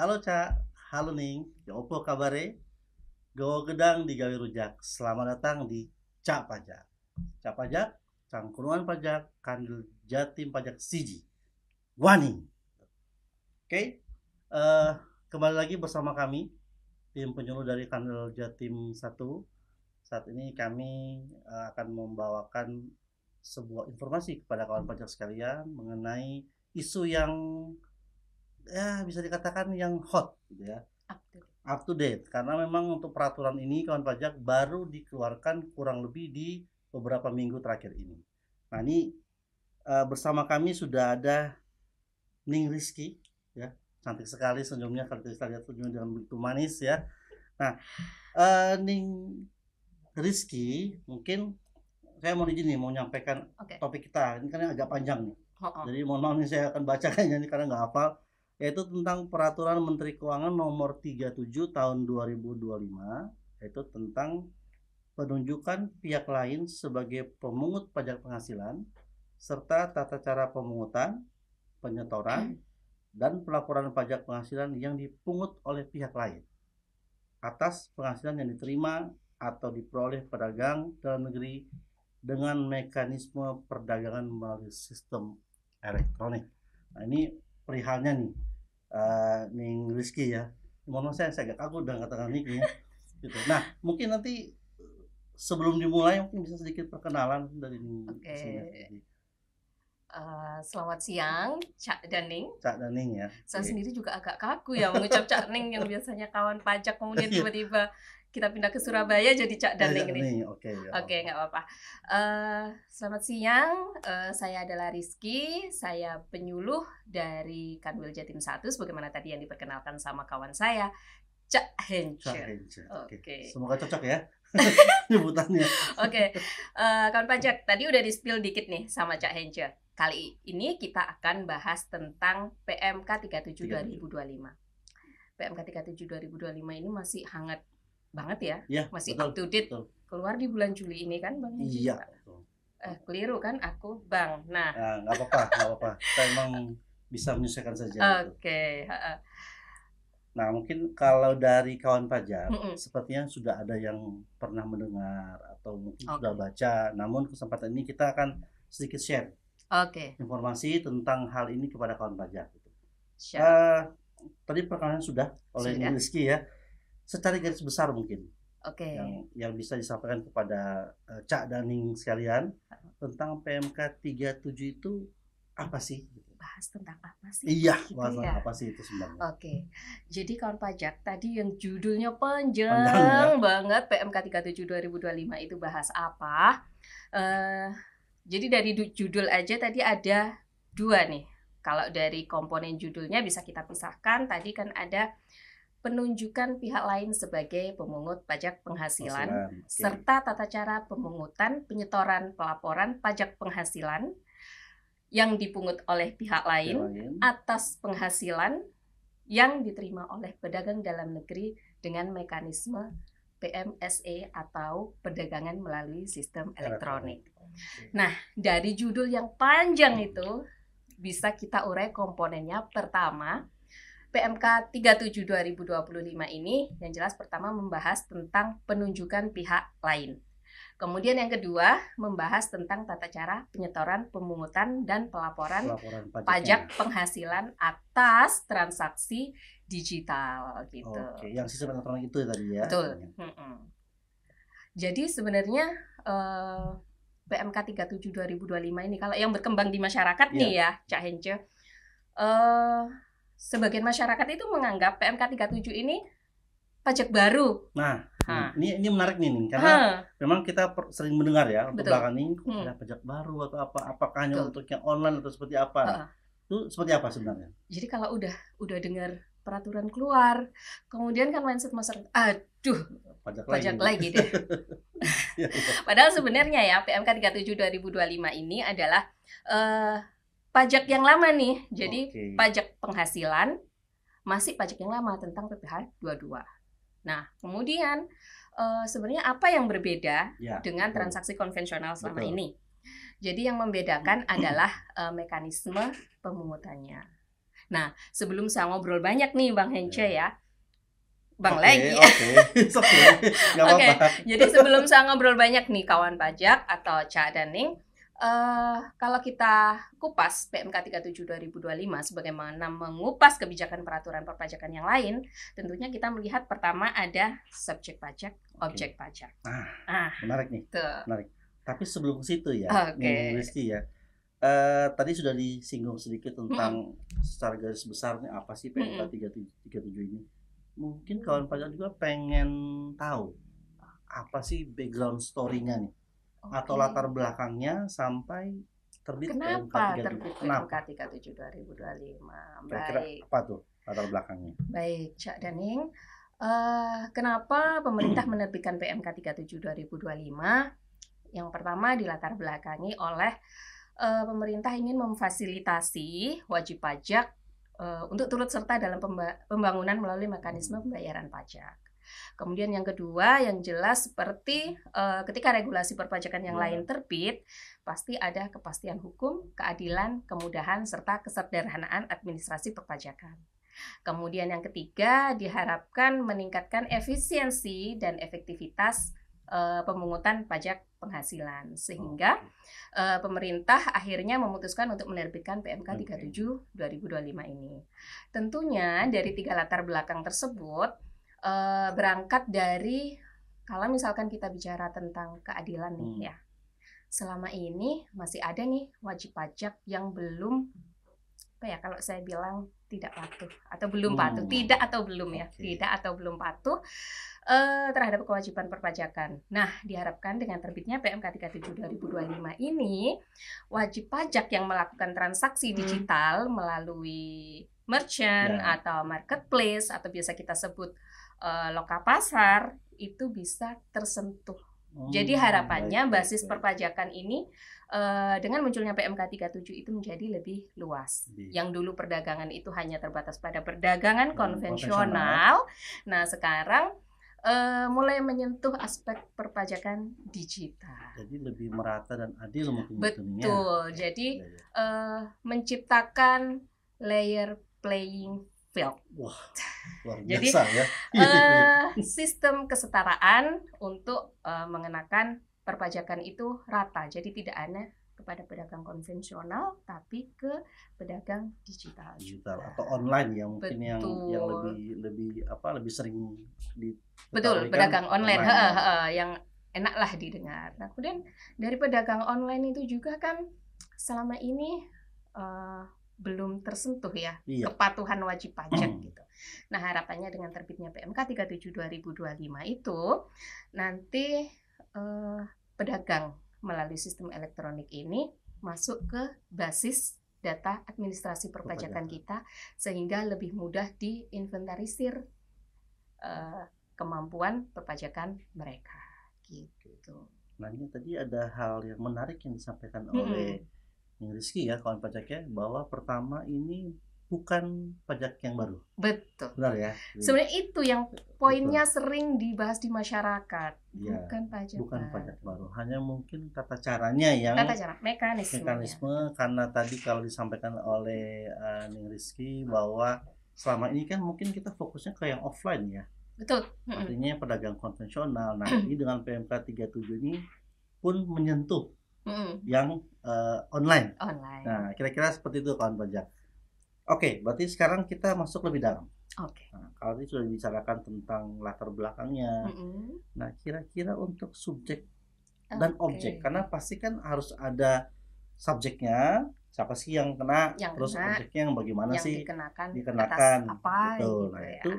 Halo Cak, halo Ning, ya opo kabare? Gawa gedang digawe rujak. Selamat datang di Cak Pajak. Cak Pajak, cangkruan pajak, kandil jatim pajak siji. Wani. Oke, kembali lagi bersama kami, tim penyuluh dari Kandil Jatim 1. Saat ini kami akan membawakan sebuah informasi kepada kawan pajak sekalian mengenai isu yang ya bisa dikatakan yang hot gitu ya, up to date, karena memang untuk peraturan ini kawan pajak baru dikeluarkan kurang lebih di beberapa minggu terakhir ini. Nah ini bersama kami sudah ada Ning Rizky ya, cantik sekali senyumnya kalau kita lihat senyumnya dalam begitu manis ya. Nah Ning Rizky, mungkin saya mau izin nih mau menyampaikan topik kita ini kan agak panjang nih. Jadi mohon maaf nih saya akan baca kayaknya nih karena nggak hafal, yaitu tentang Peraturan Menteri Keuangan Nomor 37 Tahun 2025, yaitu tentang penunjukan pihak lain sebagai pemungut pajak penghasilan serta tata cara pemungutan, penyetoran, dan pelaporan pajak penghasilan yang dipungut oleh pihak lain atas penghasilan yang diterima atau diperoleh pedagang dalam negeri dengan mekanisme perdagangan melalui sistem elektronik. Nah ini perihalnya nih, Ning Rizky ya. Mohon saya agak kaku dengan kata Niki ya. Gitu. Nah mungkin nanti sebelum dimulai mungkin bisa sedikit perkenalan dari Ning. Selamat siang, Cak Daning. Cak Daning ya. Saya sendiri juga agak kaku ya mengucap Cak Ning yang biasanya kawan pajak, kemudian tiba-tiba kita pindah ke Surabaya jadi Cak Daning nih. Oke, nggak apa-apa. Selamat siang, saya adalah Rizky, saya penyuluh dari Kanwil Jatim 1, sebagaimana tadi yang diperkenalkan sama kawan saya, Cak Hence. Oke. Semoga cocok ya nyebutannya. Oke, kawan pajak, tadi udah di-spill dikit nih sama Cak Hence. Kali ini kita akan bahas tentang PMK 37 2025. PMK 37 2025 ini masih hangat banget ya, masih betul, up to date. Betul. Keluar di bulan Juli ini kan, Bang? Iya. Keliru kan aku, Bang. Nah, nggak apa-apa. Kita emang bisa menyesuaikan saja. Oke. Nah, mungkin kalau dari kawan pajak, sepertinya sudah ada yang pernah mendengar atau mungkin sudah baca. Namun kesempatan ini kita akan sedikit share informasi tentang hal ini kepada kawan pajak. Tadi perkenalan sudah oleh Rizky ya. Secara garis besar mungkin yang bisa disampaikan kepada Cak Daning sekalian tentang PMK 37 itu apa sih? Bahas tentang apa sih? Iya, bahas tentang apa sih itu sebenarnya? Oke, jadi kawan pajak tadi yang judulnya panjang banget, PMK 37 2025 itu bahas apa? Jadi dari judul aja tadi ada dua nih. Kalau dari komponen judulnya bisa kita pisahkan. Tadi kan ada penunjukan pihak lain sebagai pemungut pajak penghasilan, serta tata cara pemungutan, penyetoran, pelaporan pajak penghasilan yang dipungut oleh pihak lain atas penghasilan yang diterima oleh pedagang dalam negeri dengan mekanisme PMSE atau perdagangan melalui sistem elektronik. Nah, dari judul yang panjang itu bisa kita urai komponennya. Pertama, PMK 37 2025 ini yang jelas pertama membahas tentang penunjukan pihak lain. Kemudian yang kedua membahas tentang tata cara penyetoran, pemungutan, dan pelaporan pajak penghasilan atas transaksi digital gitu. Oke, yang sistem elektronik itu tadi ya. Betul. Jadi sebenarnya PMK 37 2025 ini kalau yang berkembang di masyarakat nih ya, Cak Hence, sebagian masyarakat itu menganggap PMK 37 ini pajak baru. Nah, ini menarik nih, karena memang kita sering mendengar ya untuk belakangan ini ada pajak baru atau apa, apakah hanya untuk yang online atau seperti apa? Itu seperti apa sebenarnya? Jadi kalau udah dengar peraturan keluar, kemudian kan mindset masyarakat, aduh, pajak lagi deh. Padahal sebenarnya ya PMK 37 2025 ini adalah pajak yang lama nih. Jadi pajak penghasilan masih pajak yang lama tentang PPh 22. Nah, kemudian sebenarnya apa yang berbeda dengan transaksi konvensional selama ini? Jadi yang membedakan adalah mekanisme pemungutannya. Nah, sebelum saya ngobrol banyak nih Bang Hence ya, Bang Oke, lagi. oke. It's okay. Nggak Oke, apa-apa. jadi sebelum saya ngobrol banyak nih kawan pajak atau Cak Daning, kalau kita kupas PMK 37 2025 sebagaimana mengupas kebijakan peraturan perpajakan yang lain, tentunya kita melihat pertama ada subjek pajak, objek pajak. Menarik nih, Tuh. menarik. Tapi sebelum ke situ ya, Oke. Rizky ya, tadi sudah disinggung sedikit tentang secara garis besarnya apa sih PMK 37 ini. Mungkin kawan pajak juga pengen tahu apa sih background story-nya nih, atau latar belakangnya sampai terbit Kenapa PMK 37. terbit Kenapa? PMK 37 2025? Kira-kira Baik. apa tuh latar belakangnya? Baik, Cak Daning. Kenapa pemerintah menerbitkan PMK 37 2025? Yang pertama dilatar belakangi oleh pemerintah ingin memfasilitasi wajib pajak untuk turut serta dalam pembangunan melalui mekanisme pembayaran pajak. Kemudian yang kedua, yang jelas seperti ketika regulasi perpajakan yang lain terbit, pasti ada kepastian hukum, keadilan, kemudahan, serta kesederhanaan administrasi perpajakan. Kemudian yang ketiga, diharapkan meningkatkan efisiensi dan efektivitas pemungutan pajak penghasilan, sehingga pemerintah akhirnya memutuskan untuk menerbitkan PMK 37 2025 ini. Tentunya dari tiga latar belakang tersebut berangkat dari kalau misalkan kita bicara tentang keadilan nih ya, selama ini masih ada nih wajib pajak yang belum kalau saya bilang tidak patuh atau belum patuh, tidak atau belum ya, tidak atau belum patuh terhadap kewajiban perpajakan. Nah, diharapkan dengan terbitnya PMK 37 2025 ini, wajib pajak yang melakukan transaksi digital melalui merchant atau marketplace atau biasa kita sebut loka pasar itu bisa tersentuh. Jadi harapannya basis perpajakan ini dengan munculnya PMK 37 itu menjadi lebih luas. Yang dulu perdagangan itu hanya terbatas pada perdagangan konvensional. Nah, sekarang mulai menyentuh aspek perpajakan digital. Jadi lebih merata dan adil mungkin. Betul. Jadi menciptakan layer playing field. Wah, luar biasa ya. Sistem kesetaraan untuk mengenakan perpajakan itu rata. Jadi tidak hanya kepada pedagang konvensional, tapi ke pedagang digital atau online ya mungkin. Betul. yang lebih sering betul pedagang online yang enaklah didengar. Nah, kemudian dari pedagang online itu juga kan selama ini belum tersentuh ya kepatuhan wajib pajak gitu. Nah, harapannya dengan terbitnya PMK 37 2025 itu nanti pedagang melalui sistem elektronik ini masuk ke basis data administrasi perpajakan kita sehingga lebih mudah diinventarisir kemampuan perpajakan mereka gitu. Nah, ini tadi ada hal yang menarik yang disampaikan oleh Rizky ya, kawan pajaknya, bahwa pertama ini bukan pajak yang baru. Betul. Benar ya? Sebenarnya itu yang poinnya sering dibahas di masyarakat. Bukan pajak baru. Hanya mungkin tata caranya yang mekanisme karena tadi kalau disampaikan oleh Ning Rizky bahwa selama ini kan mungkin kita fokusnya ke yang offline ya. Betul. Artinya pedagang konvensional. Nah, ini dengan PMK 37 ini pun menyentuh yang online. Nah, kira-kira seperti itu kawan pajak. Oke, berarti sekarang kita masuk lebih dalam. Nah, kalau ini sudah dibicarakan tentang latar belakangnya. Nah, kira-kira untuk subjek dan objek, karena pasti kan harus ada subjeknya, siapa sih yang kena, terus objeknya yang bagaimana yang sih dikenakan apa, betul. Nah, itu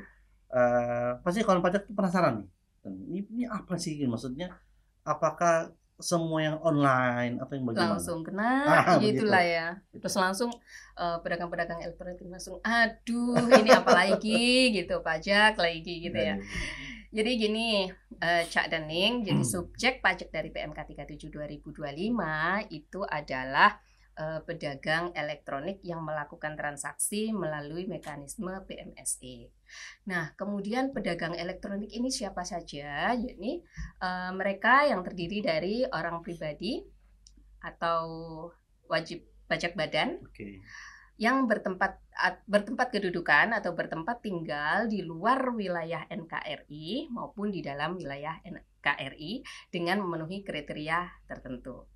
pasti kawan pajak penasaran nih. Ini apa sih maksudnya? Apakah semua yang online atau yang bagaimana? Langsung kena gitulah ya. Terus langsung pedagang-pedagang elektronik langsung aduh ini apa lagi gitu, pajak lagi gitu ya. Jadi gini Cak Daning, jadi subjek pajak dari PMK 37 2025 itu adalah pedagang elektronik yang melakukan transaksi melalui mekanisme PMSE. Nah, kemudian pedagang elektronik ini siapa saja? Yakni mereka yang terdiri dari orang pribadi atau wajib pajak badan, yang bertempat kedudukan atau bertempat tinggal di luar wilayah NKRI maupun di dalam wilayah NKRI dengan memenuhi kriteria tertentu.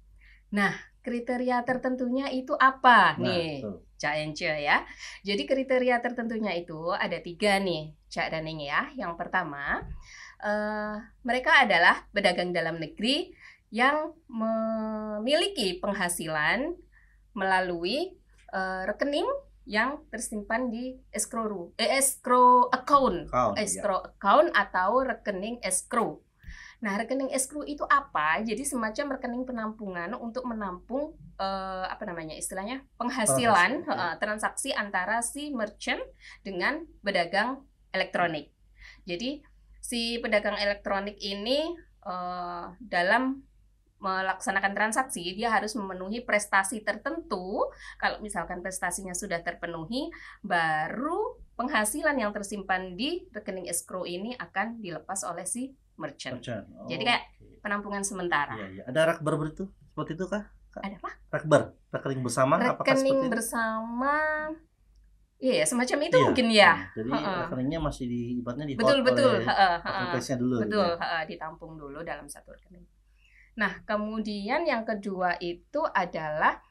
Nah, kriteria tertentunya itu apa nih, Cak Ence ya? Jadi kriteria tertentunya itu ada 3 nih, Cak Daning ya. Yang pertama, mereka adalah pedagang dalam negeri yang memiliki penghasilan melalui rekening yang tersimpan di escrow account atau rekening escrow. Nah, rekening escrow itu apa? Jadi semacam rekening penampungan untuk menampung istilahnya penghasilan transaksi antara si merchant dengan pedagang elektronik. Jadi si pedagang elektronik ini dalam melaksanakan transaksi, dia harus memenuhi prestasi tertentu. Kalau misalkan prestasinya sudah terpenuhi, baru penghasilan yang tersimpan di rekening escrow ini akan dilepas oleh si merchant. Jadi kayak penampungan sementara. Iya. Ada rakber itu seperti itu kah? Ada apa? Rakber, rekening bersama. Rekening bersama. Iya, semacam itu mungkin ya. Jadi rekeningnya masih ibaratnya di betul oleh dulu. Betul, ditampung dulu dalam satu rekening. Nah, kemudian yang kedua itu adalah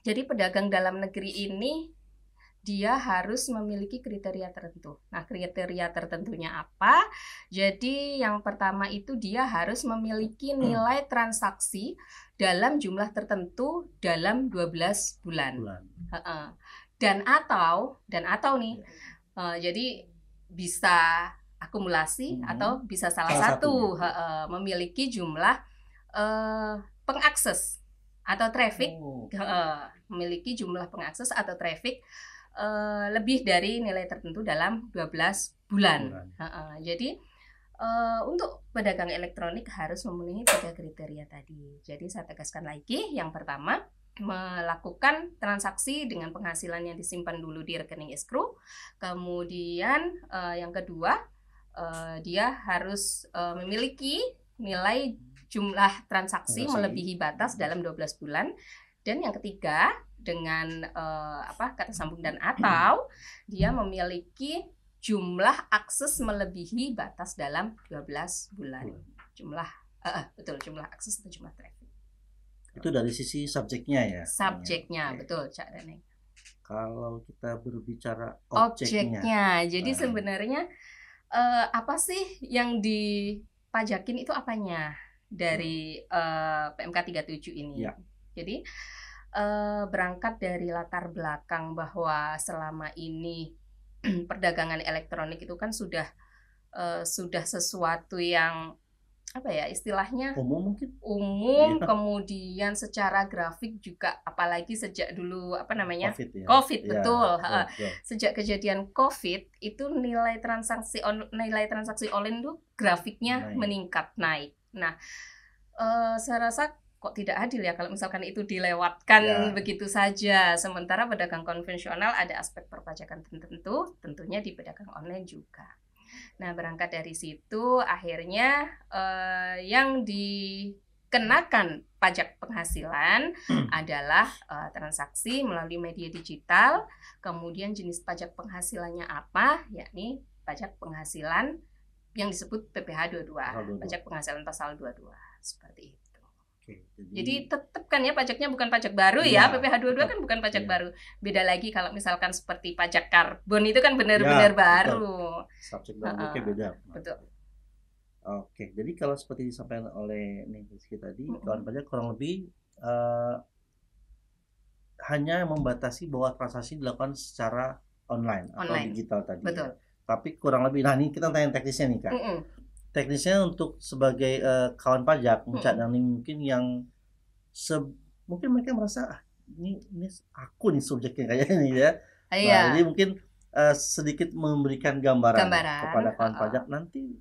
jadi pedagang dalam negeri ini dia harus memiliki kriteria tertentu. Nah, kriteria tertentunya apa? Jadi yang pertama itu dia harus memiliki nilai transaksi dalam jumlah tertentu dalam 12 bulan. Dan atau nih, jadi bisa akumulasi atau bisa salah satu memiliki jumlah pengakses atau traffic, memiliki jumlah pengakses atau traffic lebih dari nilai tertentu dalam 12 bulan. Jadi untuk pedagang elektronik harus memenuhi 3 kriteria tadi. Jadi saya tegaskan lagi, yang pertama melakukan transaksi dengan penghasilan yang disimpan dulu di rekening escrow. Kemudian yang kedua, dia harus memiliki nilai jumlah transaksi melebihi batas dalam 12 bulan. Dan yang ketiga, dengan kata sambung dan atau, dia memiliki jumlah akses melebihi batas dalam 12 bulan. Jumlah akses atau jumlah traffic. Itu dari sisi subjeknya ya? Subjeknya, betul, Cak Daning. Kalau kita berbicara objeknya, jadi sebenarnya apa sih yang dipajakin itu apanya dari PMK 37 ini? Ya. Jadi berangkat dari latar belakang bahwa selama ini perdagangan elektronik itu kan sudah sesuatu yang istilahnya umum, kemudian secara grafik juga, apalagi sejak dulu COVID ya. Betul. Sejak kejadian COVID itu nilai transaksi online itu grafiknya meningkat naik. Nah, saya rasa kok tidak adil ya kalau misalkan itu dilewatkan begitu saja, sementara pedagang konvensional ada aspek perpajakan tertentu, tentunya di pedagang online juga. Nah, berangkat dari situ akhirnya yang dikenakan pajak penghasilan adalah transaksi melalui media digital. Kemudian jenis pajak penghasilannya apa? Yakni pajak penghasilan yang disebut PPh 22, pajak penghasilan pasal 22, seperti itu. Jadi tetap kan ya pajaknya bukan pajak baru ya, PPh 22 kan bukan pajak baru. Beda lagi kalau misalkan seperti pajak karbon itu kan benar-benar baru. Subjek dan objeknya beda. Betul. Oke, jadi kalau seperti disampaikan oleh Ningsi tadi, kawan pajak kurang lebih hanya membatasi bahwa transaksi dilakukan secara online. Atau digital tadi. Betul. Ya. Tapi kurang lebih, nah ini kita tanya teknisnya nih Kak. Teknisnya untuk sebagai kawan pajak mencadang mungkin yang mungkin mereka merasa ini aku nih subjeknya kayaknya nih ya. Nah, jadi mungkin sedikit memberikan gambaran kepada kawan pajak nanti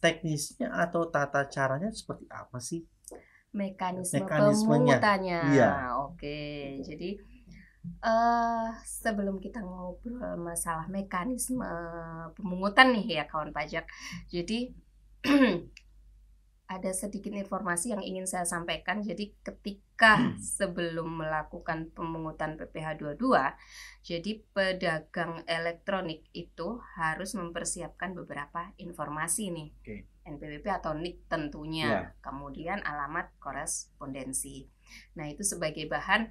teknisnya atau tata caranya seperti apa sih? Mekanismenya. Iya. Oke, jadi sebelum kita ngobrol masalah mekanisme pemungutan nih ya kawan pajak, jadi ada sedikit informasi yang ingin saya sampaikan. Jadi ketika sebelum melakukan pemungutan PPh 22, jadi pedagang elektronik itu harus mempersiapkan beberapa informasi nih. NPWP atau NIK tentunya. Kemudian alamat korespondensi. Nah, itu sebagai bahan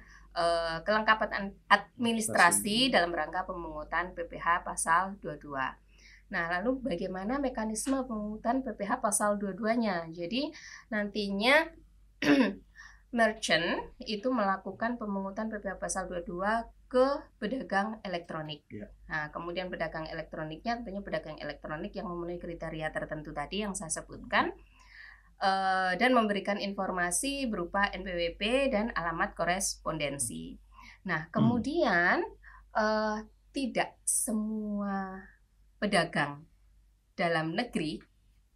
kelengkapan administrasi dalam rangka pemungutan PPh pasal 22. Nah, lalu bagaimana mekanisme pemungutan PPh pasal 22-nya? Jadi, nantinya merchant itu melakukan pemungutan PPh pasal 22 ke pedagang elektronik. Nah, kemudian pedagang elektroniknya tentunya pedagang elektronik yang memenuhi kriteria tertentu tadi yang saya sebutkan, dan memberikan informasi berupa NPWP dan alamat korespondensi. Nah, kemudian tidak semua pedagang dalam negeri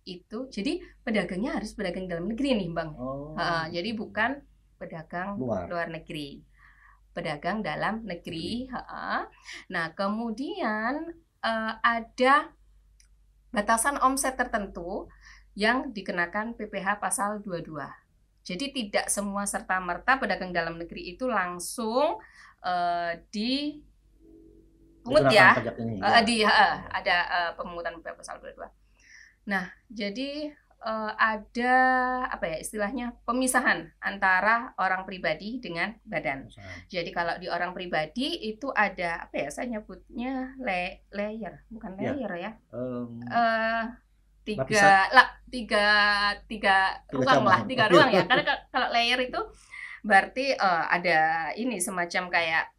itu, jadi pedagangnya harus pedagang dalam negeri nih, Bang. Jadi bukan pedagang luar negeri, pedagang dalam negeri. Nah, kemudian ada batasan omset tertentu yang dikenakan PPh pasal 22. Jadi tidak semua serta-merta pedagang dalam negeri itu langsung pungut ya, ada pemungutan PPh pasal 22. Nah, jadi ada apa ya istilahnya pemisahan antara orang pribadi dengan badan. Jadi kalau di orang pribadi itu ada apa ya, saya nyebutnya layer, bukan layer ya. Tiga ruang ya. Karena kalau layer itu berarti ada ini semacam kayak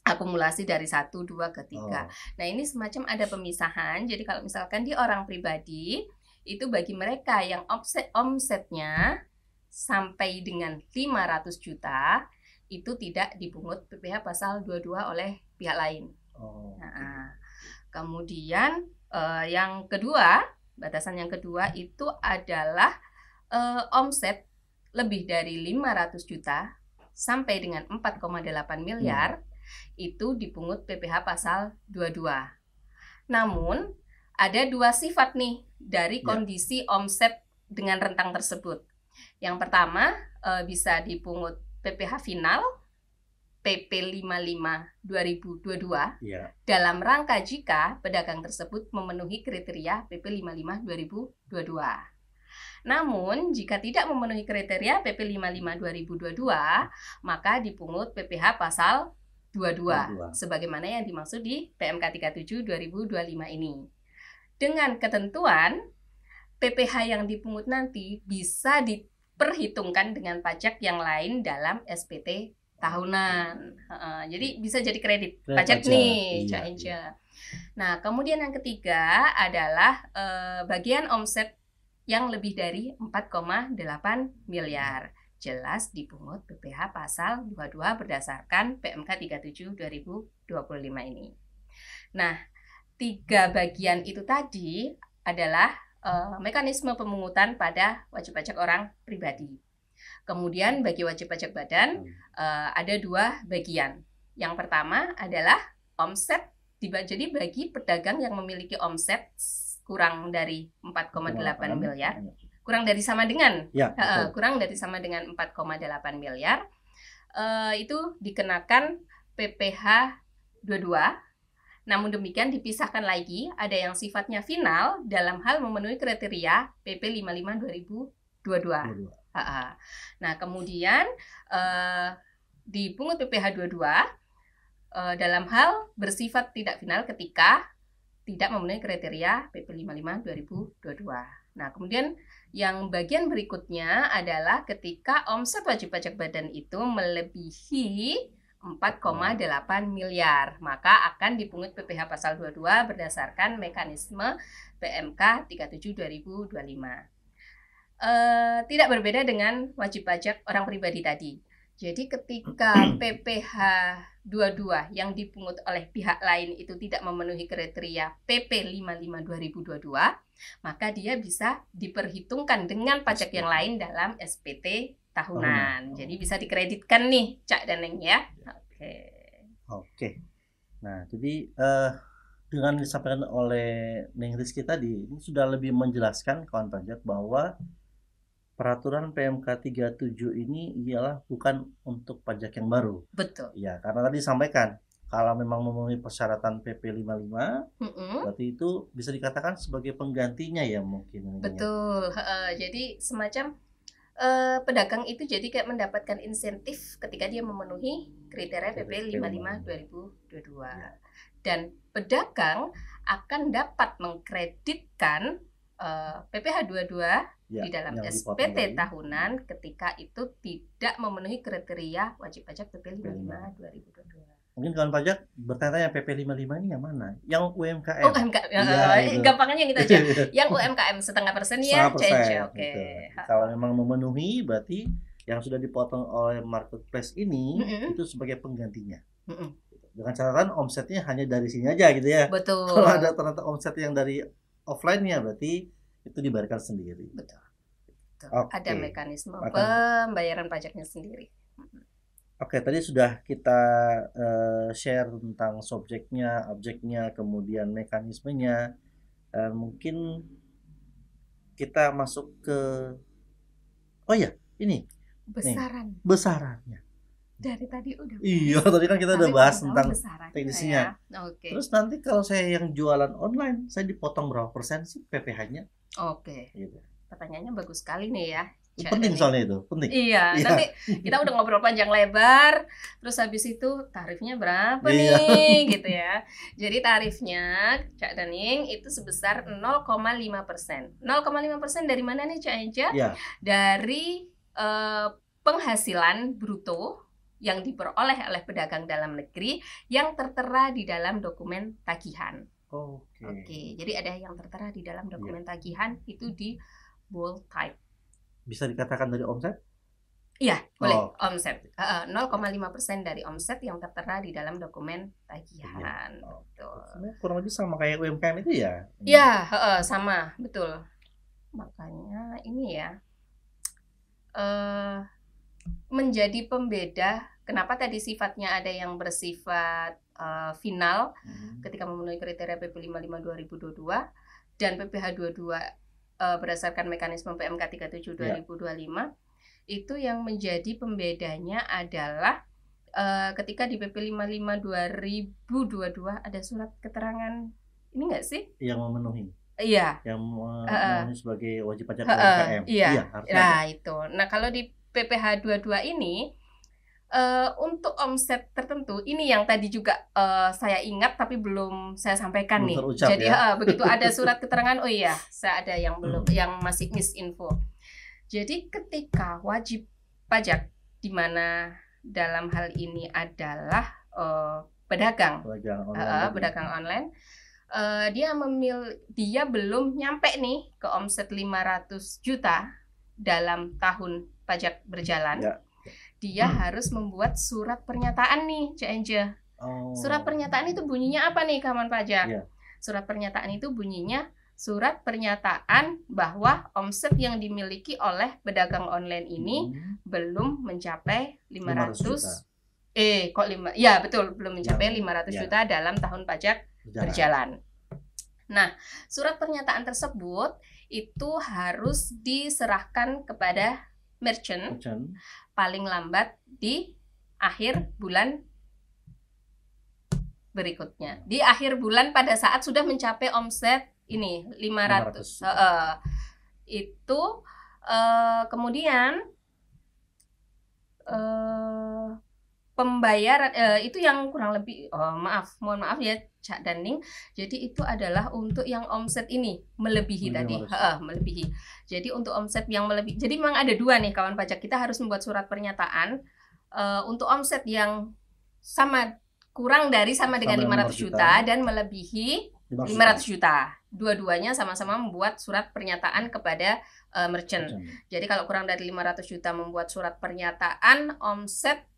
akumulasi dari 1, 2 ke 3. Nah, ini semacam ada pemisahan. Jadi kalau misalkan di orang pribadi itu bagi mereka yang omsetnya sampai dengan 500 juta itu tidak dipungut PPh pasal 22 oleh pihak lain. Nah, kemudian yang kedua, batasan yang kedua itu adalah omset lebih dari 500 juta sampai dengan 4,8 miliar itu dipungut PPh pasal 22. Namun ada 2 sifat nih dari kondisi omset dengan rentang tersebut. Yang pertama bisa dipungut PPh final PP 55 2022 dalam rangka jika pedagang tersebut memenuhi kriteria PP 55 2022. Namun, jika tidak memenuhi kriteria PP 55 2022, maka dipungut PPh pasal 22 sebagaimana yang dimaksud di PMK 37 2025 ini. Dengan ketentuan PPh yang dipungut nanti bisa diperhitungkan dengan pajak yang lain dalam SPT tahunan. Jadi bisa jadi kredit pajak nih, Cak. Nah, kemudian yang ketiga adalah bagian omset yang lebih dari 4,8 miliar. Jelas dipungut PPh pasal 22 berdasarkan PMK 37 2025 ini. Nah, 3 bagian itu tadi adalah mekanisme pemungutan pada wajib pajak orang pribadi. Kemudian bagi wajib pajak badan ada 2 bagian. Yang pertama adalah omset, jadi bagi pedagang yang memiliki omset kurang dari 4,8 miliar, kurang dari sama dengan kurang dari sama dengan 4,8 miliar, itu dikenakan PPh 22. Namun demikian dipisahkan lagi, ada yang sifatnya final dalam hal memenuhi kriteria PP 55 2022. Nah, kemudian dipungut PPh 22 dalam hal bersifat tidak final ketika tidak memenuhi kriteria PP 55 2022. Nah, kemudian yang bagian berikutnya adalah ketika omset wajib pajak badan itu melebihi 4,8 miliar, maka akan dipungut PPh pasal 22 berdasarkan mekanisme PMK 37 2025. Tidak berbeda dengan wajib pajak orang pribadi tadi. Jadi ketika PPh 22 yang dipungut oleh pihak lain itu tidak memenuhi kriteria PP 55 2022, maka dia bisa diperhitungkan dengan pajak yang lain dalam SPT tahunan. Jadi bisa dikreditkan nih, Cak dan Neng ya. Oke. Nah, jadi dengan disampaikan oleh Neng Rizky tadi, ini sudah lebih menjelaskan kawan pajak bahwa peraturan PMK 37 ini ialah bukan untuk pajak yang baru. Betul. Ya, karena tadi disampaikan kalau memang memenuhi persyaratan PP 55, berarti itu bisa dikatakan sebagai penggantinya ya mungkin. Betul. Jadi semacam pedagang itu jadi kayak mendapatkan insentif ketika dia memenuhi kriteria PP 55 2022. Dan pedagang akan dapat mengkreditkan PPh 22 di dalam SPT tahunan ketika itu tidak memenuhi kriteria wajib pajak PP 55 2022. Mungkin kawan pajak bertanya PP 55 ini yang mana? Yang UMKM. UMKM. Gampangnya yang itu aja. Yang UMKM setengah persen ya. Oke. Kalau memang memenuhi berarti yang sudah dipotong oleh marketplace ini itu sebagai penggantinya. Dengan catatan omsetnya hanya dari sini aja gitu ya. Betul. Kalau ada ternyata omset yang dari offline-nya berarti itu dibayarkan sendiri. Betul. Ada mekanisme pembayaran pajaknya sendiri. Oke, tadi sudah kita share tentang subjeknya, objeknya, kemudian mekanismenya. Mungkin kita masuk ke ini besarannya. Dari tadi udah. Iya, tadi kan kita udah bahas tentang teknisnya. Oke. Terus nanti kalau saya yang jualan online, saya dipotong berapa persen sih PPh-nya? Oke. Gitu. Pertanyaannya bagus sekali nih ya. Penting soalnya itu, penting. Iya, nanti kita udah ngobrol panjang lebar, terus habis itu tarifnya berapa nih, gitu ya. Jadi tarifnya Cak Daning itu sebesar 0,5%. 0,5% dari mana nih Cak Eja? Dari penghasilan bruto yang diperoleh oleh pedagang dalam negeri yang tertera di dalam dokumen tagihan. Oke. Jadi ada yang tertera di dalam dokumen tagihan itu di bold type. Bisa dikatakan dari omset? Iya, boleh. Omset. 0,5% dari omset yang tertera di dalam dokumen tagihan. Kurang lebih sama kayak UMKM itu ya? Iya, sama, betul. Makanya ini ya menjadi pembeda. Kenapa tadi sifatnya ada yang bersifat final ketika memenuhi kriteria PP 55 2022 dan PPh 22 berdasarkan mekanisme PMK 37 2025 itu yang menjadi pembedanya adalah ketika di PP 55 2022 ada surat keterangan ini enggak sih? Yang memenuhi. Iya. Yang memenuhi sebagai wajib pajak UMKM. Iya. Nah, itu. Nah, kalau di PPh 22 ini untuk omset tertentu ini yang tadi juga saya ingat tapi belum saya sampaikan nih. Jadi begitu ada surat keterangan, oh iya, saya ada yang belum yang masih misinfo. Jadi ketika wajib pajak di mana dalam hal ini adalah pedagang online, dia belum nyampe nih ke omset 500 juta dalam tahun pajak berjalan. Dia harus membuat surat pernyataan nih, Cak Enja. Surat pernyataan itu bunyinya apa nih, kawan pajak? Surat pernyataan itu bunyinya surat pernyataan bahwa omset yang dimiliki oleh pedagang online ini belum mencapai 500 belum mencapai 500 juta dalam tahun pajak berjalan. Nah, surat pernyataan tersebut itu harus diserahkan kepada merchant paling lambat di akhir bulan berikutnya. Di akhir bulan pada saat sudah mencapai omset ini 500. Itu kemudian pembayaran itu yang kurang lebih mohon maaf ya Cak Daning. Jadi itu adalah untuk yang omset ini melebihi tadi, melebihi. Jadi untuk omset yang melebihi. Jadi memang ada dua nih kawan pajak, kita harus membuat surat pernyataan untuk omset yang kurang dari sama dengan 500 juta dan melebihi 500 juta. Dua-duanya sama-sama membuat surat pernyataan kepada merchant. Jadi kalau kurang dari 500 juta membuat surat pernyataan omset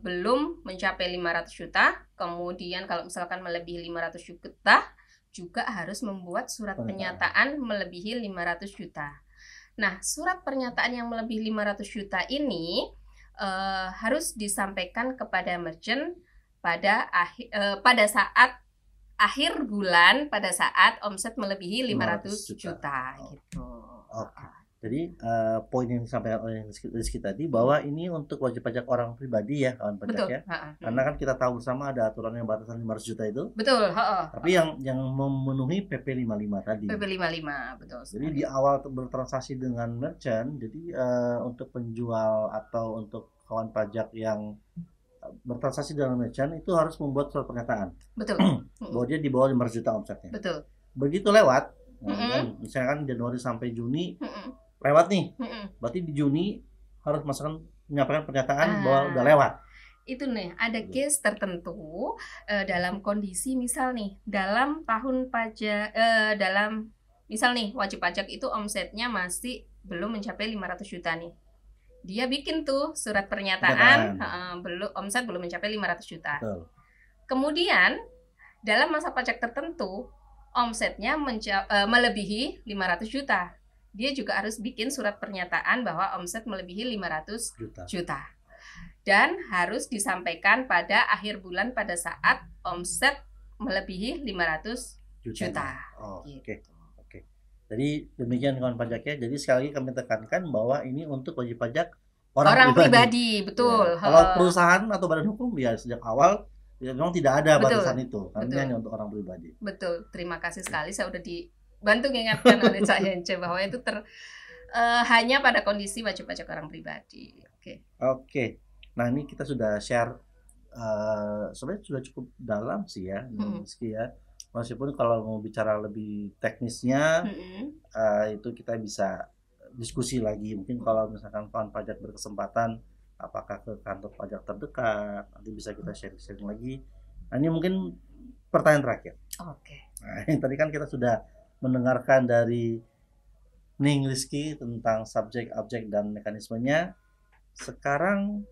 belum mencapai 500 juta, kemudian kalau misalkan melebihi 500 juta juga harus membuat surat pernyataan melebihi 500 juta. Nah, surat pernyataan yang melebihi 500 juta ini harus disampaikan kepada merchant pada saat akhir bulan, pada saat omset melebihi 500 juta gitu. Jadi poin yang disampaikan oleh Rizky tadi bahwa ini untuk wajib pajak orang pribadi ya kawan pajak Betul. ya. Karena kan kita tahu bersama ada aturan yang batasan 500 juta itu. Betul. Tapi yang memenuhi PP 55 tadi. PP 55 betul. Jadi di awal bertransaksi dengan merchant, jadi untuk penjual atau untuk kawan pajak yang bertransaksi dengan merchant itu harus membuat surat pernyataan. Betul. Bahwa dia di bawah 500 juta omsetnya. Betul. Begitu lewat, misalkan Januari sampai Juni. Lewat nih, berarti di Juni harus menyampaikan pernyataan bahwa udah lewat. Itu nih, ada case tertentu dalam kondisi misal nih, dalam tahun pajak, misal nih wajib pajak itu omsetnya masih belum mencapai 500 juta nih. Dia bikin tuh surat pernyataan, omset belum mencapai 500 juta. Betul. Kemudian dalam masa pajak tertentu, omsetnya melebihi 500 juta. Dia juga harus bikin surat pernyataan bahwa omset melebihi 500 juta. Dan harus disampaikan pada akhir bulan pada saat omset melebihi 500 juta. Oke. Jadi demikian kawan pajak ya. Jadi sekali lagi kami tekankan bahwa ini untuk wajib pajak orang pribadi. Betul. Ya. Kalau perusahaan atau badan hukum ya sejak awal ya memang tidak ada batasan itu. Karena hanya untuk orang pribadi. Betul. Terima kasih sekali, saya udah dibantu mengingatkan oleh Cak Hence bahwa itu hanya pada kondisi wajib pajak orang pribadi. Oke. Nah ini kita sudah share, sebenarnya sudah cukup dalam sih ya, Rizky ya. Meskipun kalau mau bicara lebih teknisnya, itu kita bisa diskusi lagi. Mungkin kalau misalkan kawan pajak berkesempatan, apakah ke kantor pajak terdekat, nanti bisa kita sharing lagi. Nah ini mungkin pertanyaan terakhir. Nah ini tadi kan kita sudah mendengarkan dari Ning Rizky tentang subjek, objek, dan mekanismenya. Sekarang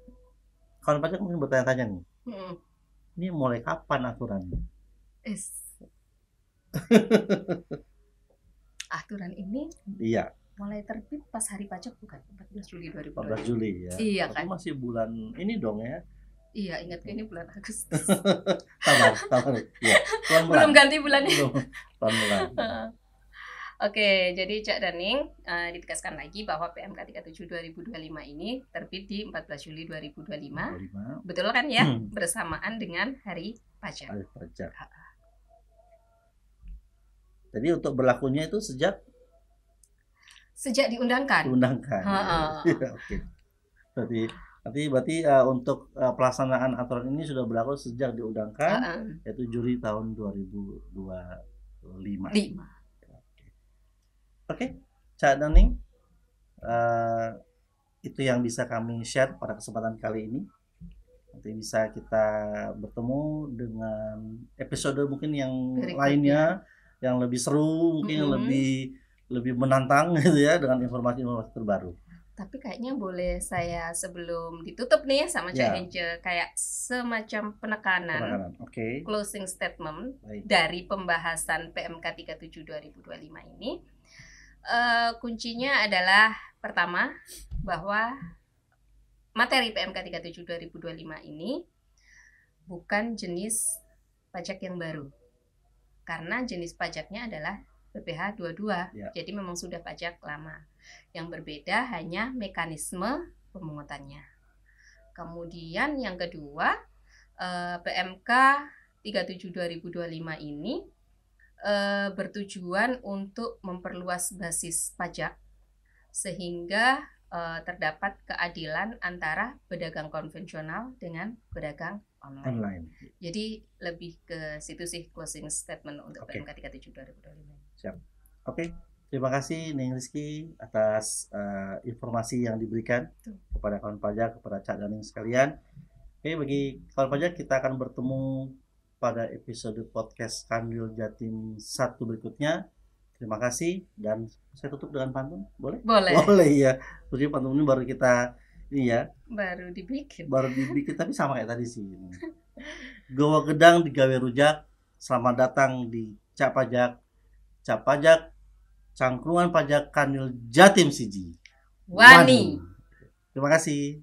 kawan pajak mungkin bertanya-tanya nih, ini mulai kapan aturannya? Aturan ini mulai terbit pas hari pajak bukan? 14 Juli 2020. 14 Juli ya. Iya kan? Tapi masih bulan ini dong ya. Iya, ingat ini bulan Agustus. Sabar. Ya. Belum ganti bulannya. Pelan-pelan. Oke, jadi Cak Daning ditegaskan lagi bahwa PMK 37 2025 ini terbit di 14 Juli 2025. Betul kan ya? Bersamaan dengan hari pajak. Hari pajak. Jadi untuk berlakunya itu sejak diundangkan. Oke. Berarti untuk pelaksanaan aturan ini sudah berlaku sejak diundangkan, yaitu Juli tahun 2025. Oke, Cak Daning, itu yang bisa kami share pada kesempatan kali ini. Nanti bisa kita bertemu dengan episode mungkin yang lainnya, yang lebih seru, mungkin yang lebih menantang gitu ya, dengan informasi-informasi terbaru. Tapi kayaknya boleh saya sebelum ditutup nih sama Cak Hence kayak semacam penekanan. Closing statement dari pembahasan PMK 37 2025 ini. Kuncinya adalah pertama bahwa materi PMK 37 2025 ini bukan jenis pajak yang baru. Karena jenis pajaknya adalah PPh 22. Jadi memang sudah pajak lama. Yang berbeda hanya mekanisme pemungutannya. Kemudian yang kedua, PMK 37 2025 ini bertujuan untuk memperluas basis pajak sehingga terdapat keadilan antara pedagang konvensional dengan pedagang online. Jadi lebih ke situ sih closing statement untuk PMK 37 2025. Siap. Oke. Terima kasih Ning Rizky atas informasi yang diberikan kepada kawan pajak, kepada Cak Daning sekalian. Oke, bagi kawan pajak kita akan bertemu pada episode podcast Kandil Jatim 1 berikutnya. Terima kasih dan saya tutup dengan pantun, boleh? Boleh ya. Jadi pantun ini baru kita baru dibikin tapi sama kayak tadi sih. Gowo gedang digawe rujak. Selamat datang di Cak Pajak. Cak Pajak Cangkrungan Pajak Kandil Jatim Siji. Wani. Terima kasih.